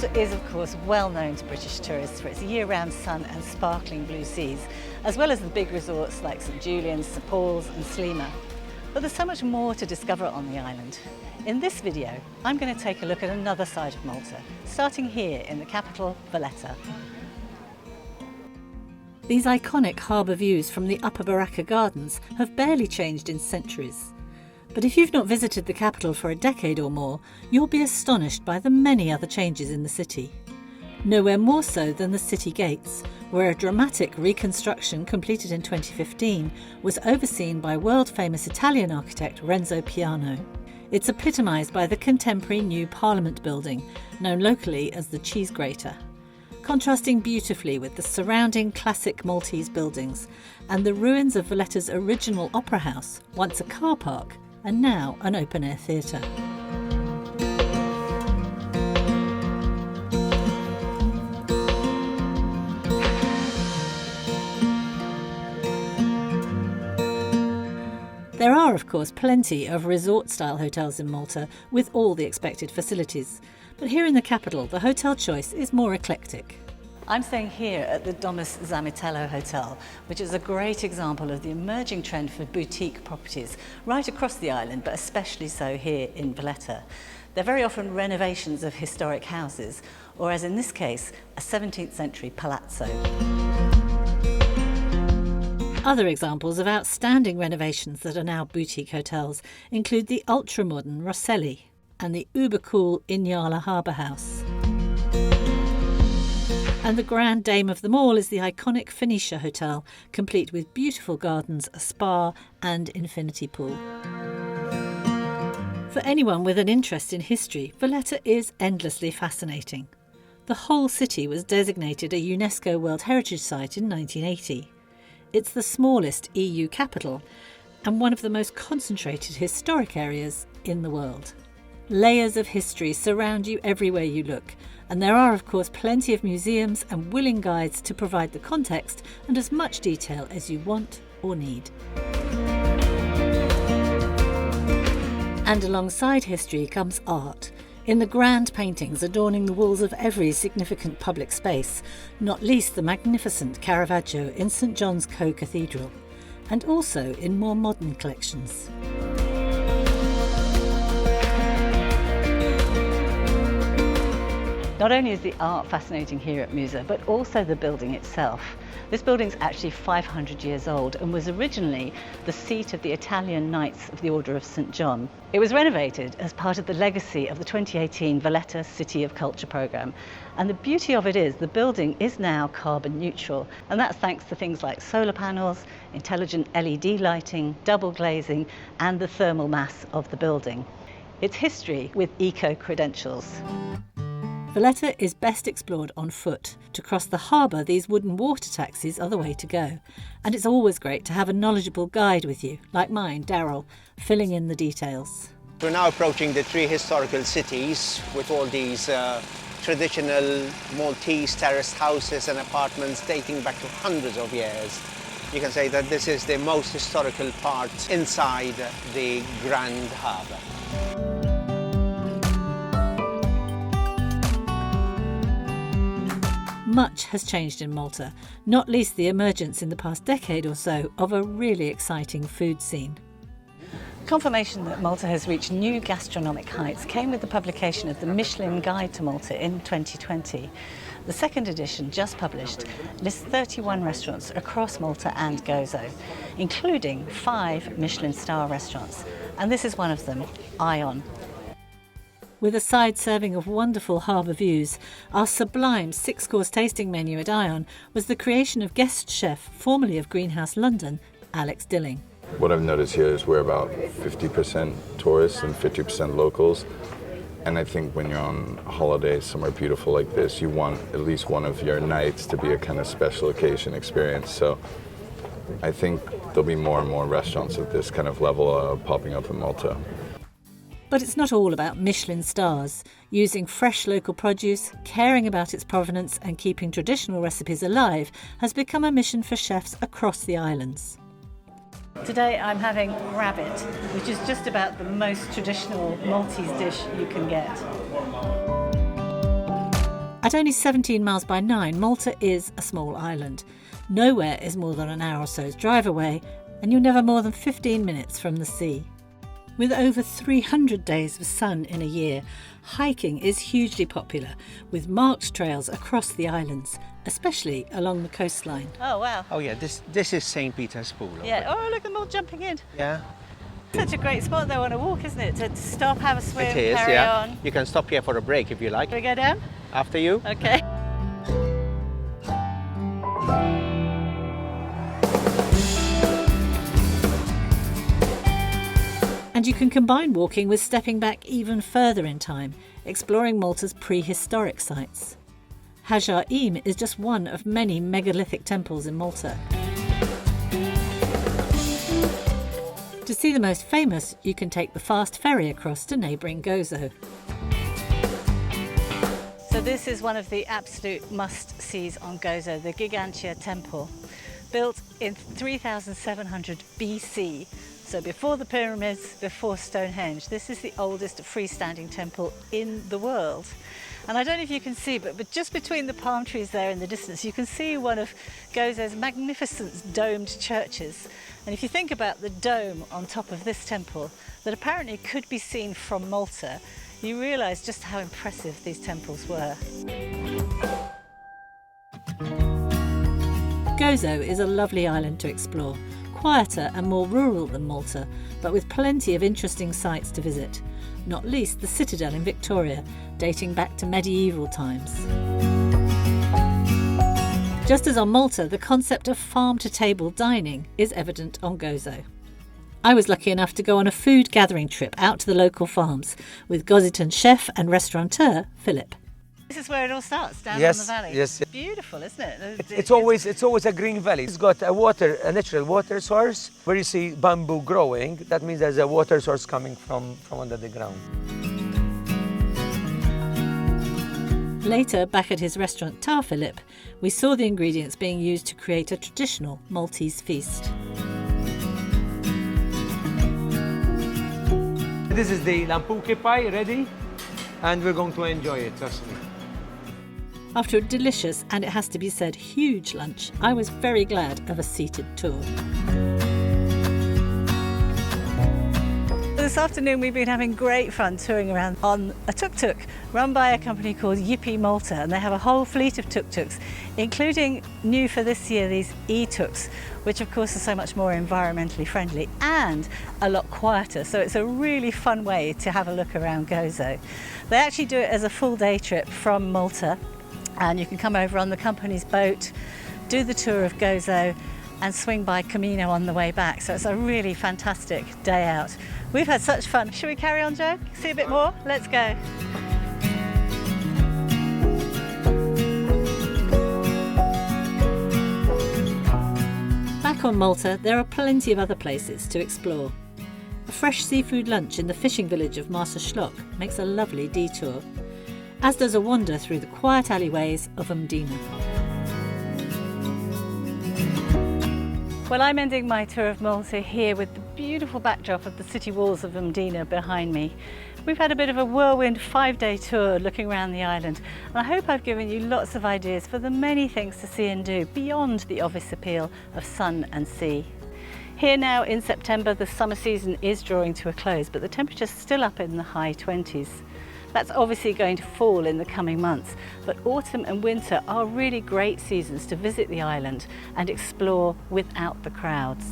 Malta is, of course, well known to British tourists for its year-round sun and sparkling blue seas, as well as the big resorts like St Julian's, St Paul's and Slima. But there's so much more to discover on the island. In this video, I'm going to take a look at another side of Malta, starting here in the capital, Valletta. These iconic harbour views from the Upper Baracca Gardens have barely changed in centuries. But if you've not visited the capital for a decade or more, you'll be astonished by the many other changes in the city. Nowhere more so than the city gates, where a dramatic reconstruction completed in 2015 was overseen by world-famous Italian architect Renzo Piano. It's epitomised by the contemporary new Parliament building, known locally as the Cheese Grater, contrasting beautifully with the surrounding classic Maltese buildings and the ruins of Valletta's original opera house, once a car park and now an open-air theatre. There are, of course, plenty of resort-style hotels in Malta with all the expected facilities. But here in the capital, the hotel choice is more eclectic. I'm staying here at the Domis Zamitello Hotel, which is a great example of the emerging trend for boutique properties right across the island, but especially so here in Valletta. They're very often renovations of historic houses, or as in this case, a 17th century palazzo. Other examples of outstanding renovations that are now boutique hotels include the ultra-modern Rosselli and the uber-cool Inyala Harbour House. And the grand dame of them all is the iconic Phoenicia Hotel, complete with beautiful gardens, a spa and infinity pool. For anyone with an interest in history, Valletta is endlessly fascinating. The whole city was designated a UNESCO World Heritage Site in 1980. It's the smallest EU capital and one of the most concentrated historic areas in the world. Layers of history surround you everywhere you look, and there are, of course, plenty of museums and willing guides to provide the context and as much detail as you want or need. And alongside history comes art, in the grand paintings adorning the walls of every significant public space, not least the magnificent Caravaggio in St John's Co-Cathedral, and also in more modern collections. Not only is the art fascinating here at Musa, but also the building itself. This building's actually 500 years old and was originally the seat of the Italian Knights of the Order of St John. It was renovated as part of the legacy of the 2018 Valletta City of Culture programme. And the beauty of it is the building is now carbon neutral, and that's thanks to things like solar panels, intelligent LED lighting, double glazing and the thermal mass of the building. It's history with eco-credentials. Valletta is best explored on foot. To cross the harbour, these wooden water taxis are the way to go. And it's always great to have a knowledgeable guide with you, like mine, Daryl, filling in the details. We're now approaching the three historical cities with all these traditional Maltese terraced houses and apartments dating back to hundreds of years. You can say that this is the most historical part inside the Grand Harbour. Much has changed in Malta, not least the emergence in the past decade or so of a really exciting food scene. Confirmation that Malta has reached new gastronomic heights came with the publication of the Michelin Guide to Malta in 2020. The second edition, just published, lists 31 restaurants across Malta and Gozo, including 5 Michelin star restaurants, and this is one of them, Ion. With a side serving of wonderful harbour views, our sublime 6-course tasting menu at Ion was the creation of guest chef, formerly of Greenhouse London, Alex Dilling. What I've noticed here is we're about 50% tourists and 50% locals. And I think when you're on holiday somewhere beautiful like this, you want at least one of your nights to be a kind of special occasion experience. So I think there'll be more and more restaurants of this kind of level popping up in Malta. But it's not all about Michelin stars. Using fresh local produce, caring about its provenance and keeping traditional recipes alive has become a mission for chefs across the islands. Today I'm having rabbit, which is just about the most traditional Maltese dish you can get. At only 17 miles by 9, Malta is a small island. Nowhere is more than an hour or so's drive away, and you're never more than 15 minutes from the sea. With over 300 days of sun in a year, hiking is hugely popular, with marked trails across the islands, especially along the coastline. Oh, wow. Oh yeah, this is St. Peter's Pool. Yeah, oh, look at them all jumping in. Yeah. Such a great spot though on a walk, isn't it? To stop, have a swim, It is, carry yeah. on. You can stop here for a break if you like. Can we go down? After you. Okay. And you can combine walking with stepping back even further in time, exploring Malta's prehistoric sites. Hajar Im is just one of many megalithic temples in Malta. To see the most famous, you can take the fast ferry across to neighbouring Gozo. So this is one of the absolute must-sees on Gozo, the Gigantia Temple, built in 3700 BC. So before the pyramids, before Stonehenge. This is the oldest freestanding temple in the world. And I don't know if you can see, but just between the palm trees there in the distance, you can see one of Gozo's magnificent domed churches. And if you think about the dome on top of this temple, that apparently could be seen from Malta, you realise just how impressive these temples were. Gozo is a lovely island to explore, quieter and more rural than Malta, but with plenty of interesting sites to visit, not least the citadel in Victoria, dating back to medieval times. Just as on Malta, the concept of farm-to-table dining is evident on Gozo. I was lucky enough to go on a food gathering trip out to the local farms with Gozitan chef and restaurateur Philip. This is where it all starts, down Yes, on the valley. yes. Beautiful, isn't it? It's always a green valley. It's got a natural water source where you see bamboo growing. That means there's a water source coming from under the ground. Later, back at his restaurant Tar Philip, we saw the ingredients being used to create a traditional Maltese feast. This is the lampuke pie ready, and we're going to enjoy it, trust me. After a delicious, and it has to be said, huge lunch, I was very glad of a seated tour. This afternoon we've been having great fun touring around on a tuk-tuk run by a company called Yippee Malta, and they have a whole fleet of tuk-tuks, including new for this year these e-tuks, which of course are so much more environmentally friendly and a lot quieter, so it's a really fun way to have a look around Gozo. They actually do it as a full day trip from Malta, and you can come over on the company's boat, do the tour of Gozo and swing by Comino on the way back, so it's a really fantastic day out. We've had such fun. Should we carry on, Joe? See a bit more? Let's go. Back on Malta, there are plenty of other places to explore. A fresh seafood lunch in the fishing village of Marsa makes a lovely detour, as does a wander through the quiet alleyways of Mdina. Well, I'm ending my tour of Malta here with the beautiful backdrop of the city walls of Mdina behind me. We've had a bit of a whirlwind 5-day tour looking around the island, and I hope I've given you lots of ideas for the many things to see and do beyond the obvious appeal of sun and sea. Here now in September, the summer season is drawing to a close, but the temperature's still up in the high 20s. That's obviously going to fall in the coming months, but autumn and winter are really great seasons to visit the island and explore without the crowds.